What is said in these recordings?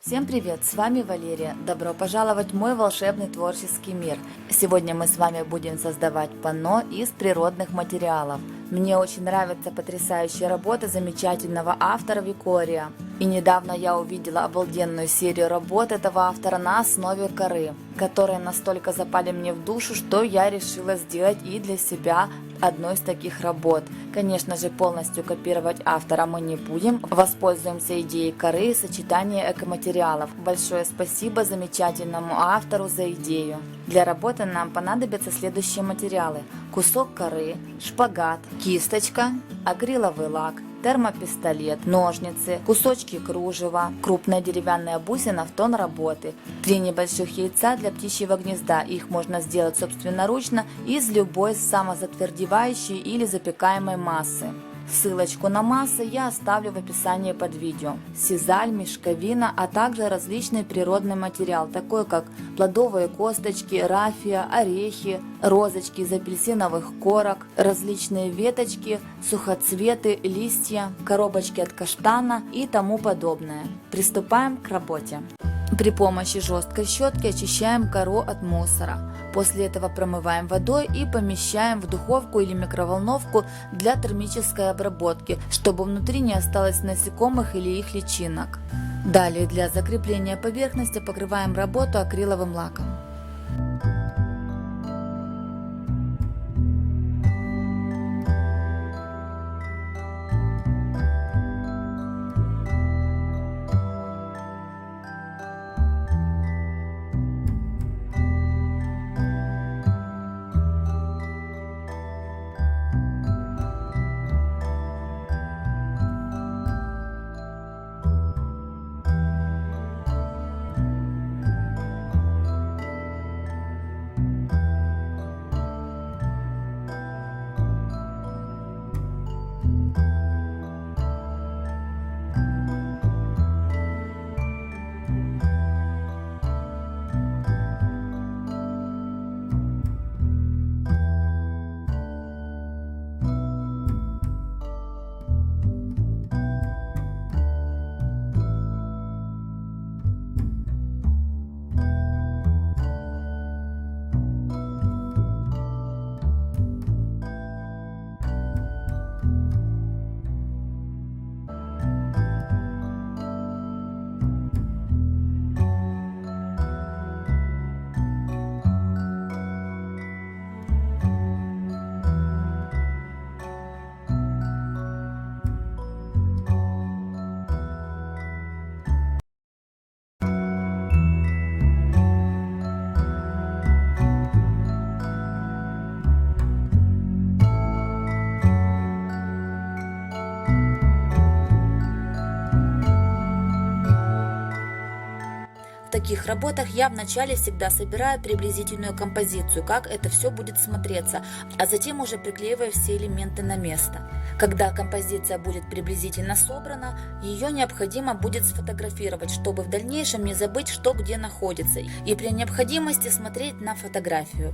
Всем привет, с вами Валерия. Добро пожаловать в мой волшебный творческий мир. Сегодня мы с вами будем создавать панно из природных материалов. Мне очень нравятся потрясающие работы замечательного автора Викория. И недавно я увидела обалденную серию работ этого автора на основе коры, которые настолько запали мне в душу, что я решила сделать и для себя одну из таких работ. Конечно же, полностью копировать автора мы не будем, воспользуемся идеей коры и сочетания экоматериалов. Большое спасибо замечательному автору за идею. Для работы нам понадобятся следующие материалы: кусок коры, шпагат, кисточка, акриловый лак, термопистолет, ножницы, кусочки кружева, крупная деревянная бусина в тон работы, 3 небольших яйца для птичьего гнезда. Их можно сделать собственноручно из любой самозатвердевающей или запекаемой массы. Ссылочку на массы я оставлю в описании под видео. Сизаль, мешковина, а также различный природный материал, такой как плодовые косточки, рафия, орехи, розочки из апельсиновых корок, различные веточки, сухоцветы, листья, коробочки от каштана и тому подобное. Приступаем к работе. При помощи жесткой щетки очищаем кору от мусора. После этого промываем водой и помещаем в духовку или микроволновку для термической обработки, чтобы внутри не осталось насекомых или их личинок. Далее для закрепления поверхности покрываем работу акриловым лаком. В таких работах я вначале всегда собираю приблизительную композицию, как это все будет смотреться, а затем уже приклеиваю все элементы на место. Когда композиция будет приблизительно собрана, ее необходимо будет сфотографировать, чтобы в дальнейшем не забыть, что где находится, и при необходимости смотреть на фотографию.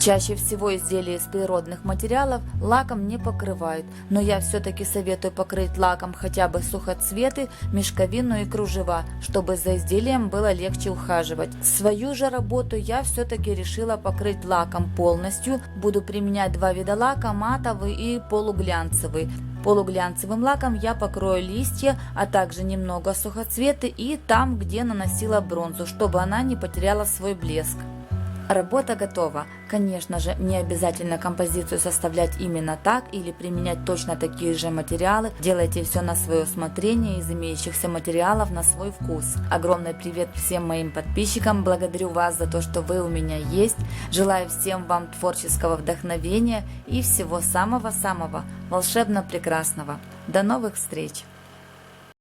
Чаще всего изделия из природных материалов лаком не покрывают, но я все-таки советую покрыть лаком хотя бы сухоцветы, мешковину и кружева, чтобы за изделием было легче ухаживать. Свою же работу я все-таки решила покрыть лаком полностью. Буду применять два вида лака: матовый и полуглянцевый. Полуглянцевым лаком я покрою листья, а также немного сухоцветы и там, где наносила бронзу, чтобы она не потеряла свой блеск. Работа готова. Конечно же, не обязательно композицию составлять именно так или применять точно такие же материалы. Делайте все на свое усмотрение из имеющихся материалов на свой вкус. Огромный привет всем моим подписчикам. Благодарю вас за то, что вы у меня есть. Желаю всем вам творческого вдохновения и всего самого-самого волшебно прекрасного. До новых встреч!